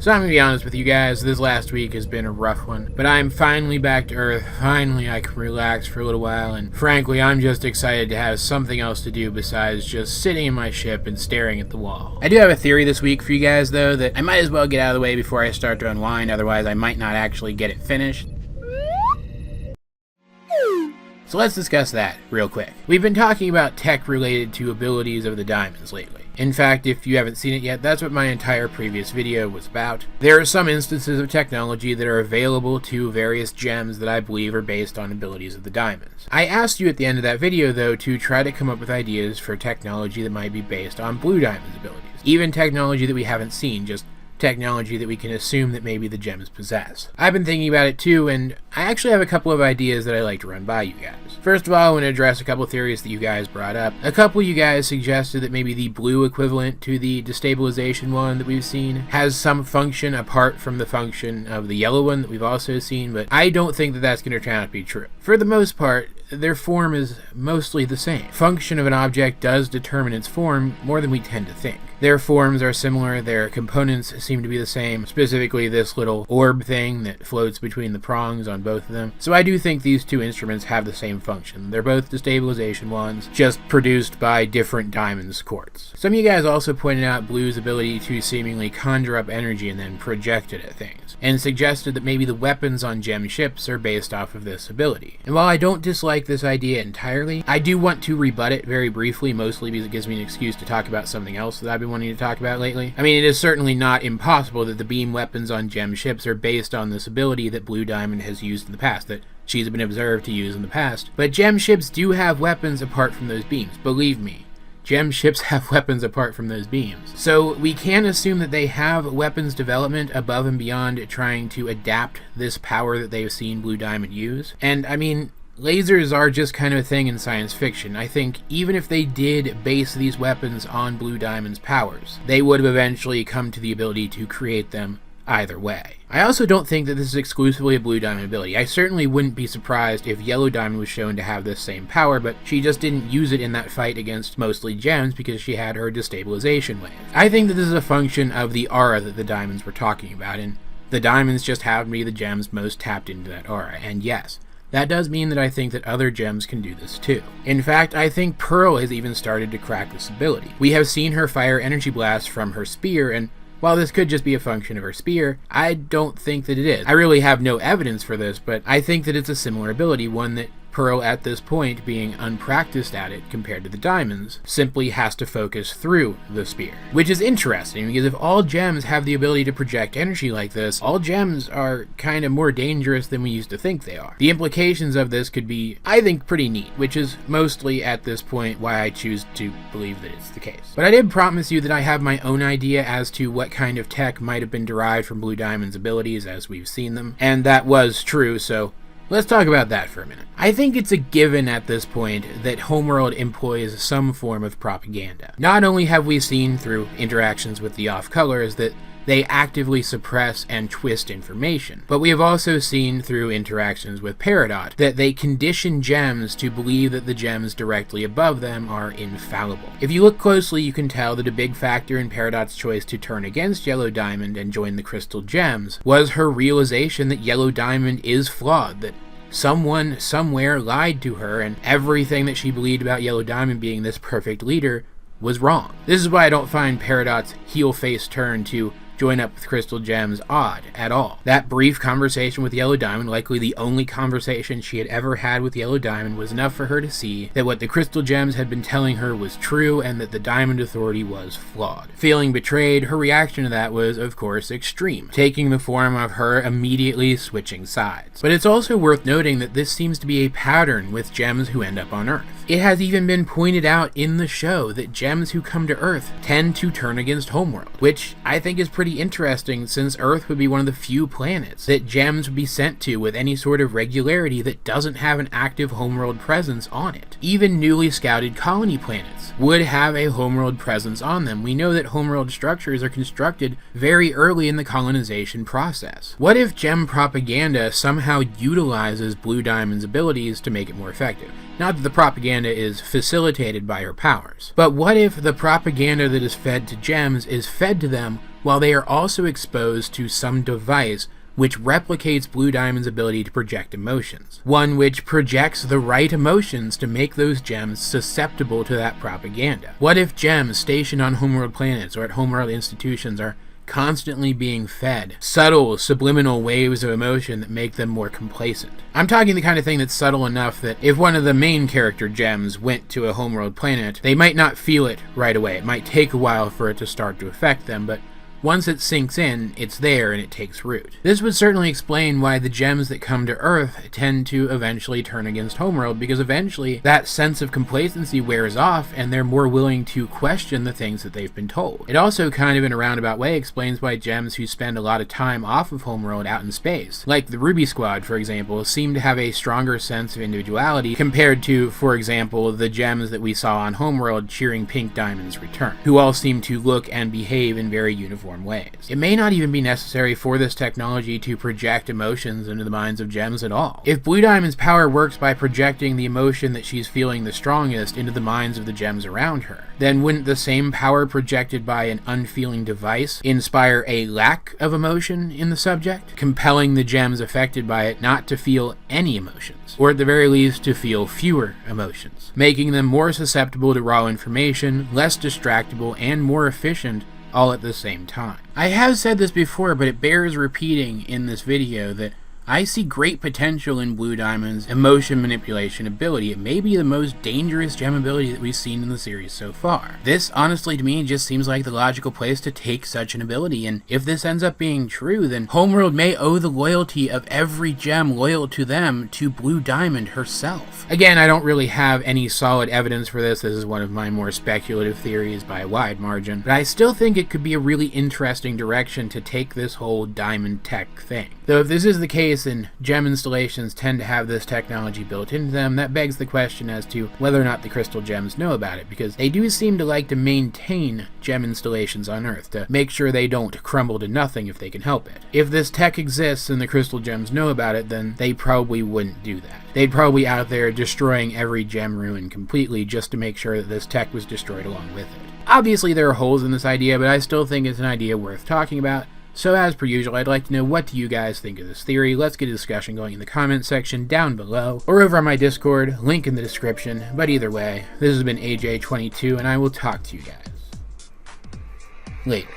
So I'm gonna be honest with you guys, this last week has been a rough one, but I'm finally back to Earth. Finally I can relax for a little while, and frankly I'm just excited to have something else to do besides just sitting in my ship and staring at the wall. I do have a theory this week for you guys though that I might as well get out of the way before I start to unwind, otherwise I might not actually get it finished. So let's discuss that real quick. We've been talking about tech related to abilities of the diamonds lately. In fact, if you haven't seen it yet, that's what my entire previous video was about. There are some instances of technology that are available to various gems that I believe are based on abilities of the diamonds. I asked you at the end of that video, though, to try to come up with ideas for technology that might be based on blue diamonds abilities. Even technology that we haven't seen, just technology that we can assume that maybe the gems possess. I've been thinking about it too, and I actually have a couple of ideas that I'd like to run by you guys. First of all, I want to address a couple of theories that you guys brought up. A couple of you guys suggested that maybe the blue equivalent to the destabilization one that we've seen has some function apart from the function of the yellow one that we've also seen, but I don't think that that's going to turn out to be true. For the most part, their form is mostly the same. Function of an object does determine its form more than we tend to think. Their forms are similar, their components seem to be the same, specifically this little orb thing that floats between the prongs on both of them. So I do think these two instruments have the same function. They're both destabilization ones, just produced by different diamonds quartz. Some of you guys also pointed out blue's ability to seemingly conjure up energy and then project it at things, and suggested that maybe the weapons on gem ships are based off of this ability. And while I don't dislike this idea entirely, I do want to rebut it very briefly, mostly because it gives me an excuse to talk about something else that I've been wanting to talk about lately. I mean, it is certainly not impossible that the beam weapons on gem ships are based on this ability that Blue Diamond has used in the past, that she's been observed to use in the past. But gem ships do have weapons apart from those beams, believe me. Gem ships have weapons apart from those beams. So we can assume that they have weapons development above and beyond trying to adapt this power that they've seen Blue Diamond use. And I mean, lasers are just kind of a thing in science fiction. I think even if they did base these weapons on Blue Diamond's powers, they would have eventually come to the ability to create them either way. I also don't think that this is exclusively a Blue Diamond ability. I certainly wouldn't be surprised if Yellow Diamond was shown to have this same power, but she just didn't use it in that fight against mostly gems because she had her destabilization wave. I think that this is a function of the aura that the diamonds were talking about, and the diamonds just happen to be the gems most tapped into that aura, and yes, that does mean that I think that other gems can do this too. In fact, I think Pearl has even started to crack this ability. We have seen her fire energy blasts from her spear, and while this could just be a function of her spear, I don't think that it is. I really have no evidence for this, but I think that it's a similar ability, one that Pearl at this point, being unpracticed at it compared to the diamonds, simply has to focus through the spear. Which is interesting, because if all gems have the ability to project energy like this, all gems are kind of more dangerous than we used to think they are. The implications of this could be, I think, pretty neat, which is mostly at this point why I choose to believe that it's the case. But I did promise you that I have my own idea as to what kind of tech might have been derived from Blue Diamond's abilities as we've seen them, and that was true, so let's talk about that for a minute. I think it's a given at this point that Homeworld employs some form of propaganda. Not only have we seen through interactions with the off-colors that they actively suppress and twist information, but we have also seen through interactions with Peridot that they condition gems to believe that the gems directly above them are infallible. If you look closely, you can tell that a big factor in Peridot's choice to turn against Yellow Diamond and join the Crystal Gems was her realization that Yellow Diamond is flawed, that someone somewhere lied to her, and everything that she believed about Yellow Diamond being this perfect leader was wrong. This is why I don't find Peridot's heel-face turn to join up with Crystal Gems odd at all. That brief conversation with Yellow Diamond, likely the only conversation she had ever had with Yellow Diamond, was enough for her to see that what the Crystal Gems had been telling her was true and that the Diamond Authority was flawed. Feeling betrayed, her reaction to that was, of course, extreme, taking the form of her immediately switching sides. But it's also worth noting that this seems to be a pattern with gems who end up on Earth. It has even been pointed out in the show that gems who come to Earth tend to turn against Homeworld, which I think is pretty interesting since Earth would be one of the few planets that gems would be sent to with any sort of regularity that doesn't have an active Homeworld presence on it. Even newly scouted colony planets would have a Homeworld presence on them. We know that Homeworld structures are constructed very early in the colonization process. What if gem propaganda somehow utilizes Blue Diamond's abilities to make it more effective? Not that the propaganda is facilitated by her powers, but what if the propaganda that is fed to gems is fed to them while they are also exposed to some device which replicates Blue Diamond's ability to project emotions. One which projects the right emotions to make those gems susceptible to that propaganda. What if gems stationed on homeworld planets or at homeworld institutions are constantly being fed subtle, subliminal waves of emotion that make them more complacent? I'm talking the kind of thing that's subtle enough that if one of the main character gems went to a homeworld planet, they might not feel it right away. It might take a while for it to start to affect them, but once it sinks in, it's there and it takes root. This would certainly explain why the gems that come to Earth tend to eventually turn against Homeworld, because eventually that sense of complacency wears off and they're more willing to question the things that they've been told. It also kind of in a roundabout way explains why gems who spend a lot of time off of Homeworld out in space, like the Ruby Squad for example, seem to have a stronger sense of individuality compared to, for example, the gems that we saw on Homeworld cheering Pink Diamond's return, who all seem to look and behave in very uniform ways. It may not even be necessary for this technology to project emotions into the minds of gems at all. If Blue Diamond's power works by projecting the emotion that she's feeling the strongest into the minds of the gems around her, then wouldn't the same power projected by an unfeeling device inspire a lack of emotion in the subject, compelling the gems affected by it not to feel any emotions, or at the very least to feel fewer emotions, making them more susceptible to raw information, less distractible, and more efficient all at the same time. I have said this before, but it bears repeating in this video that I see great potential in Blue Diamond's emotion manipulation ability. It may be the most dangerous gem ability that we've seen in the series so far. This, honestly, to me, just seems like the logical place to take such an ability, and if this ends up being true, then Homeworld may owe the loyalty of every gem loyal to them to Blue Diamond herself. Again, I don't really have any solid evidence for this. This is one of my more speculative theories by a wide margin, but I still think it could be a really interesting direction to take this whole diamond tech thing. Though if this is the case, and gem installations tend to have this technology built into them, that begs the question as to whether or not the crystal gems know about it, because they do seem to like to maintain gem installations on Earth to make sure they don't crumble to nothing if they can help it. If this tech exists and the crystal gems know about it, then they probably wouldn't do that. They'd probably be out there destroying every gem ruin completely just to make sure that this tech was destroyed along with it. Obviously there are holes in this idea, but I still think it's an idea worth talking about. So as per usual, I'd like to know, what do you guys think of this theory? Let's get a discussion going in the comment section down below, or over on my Discord, link in the description. But either way, this has been AJ22, and I will talk to you guys later.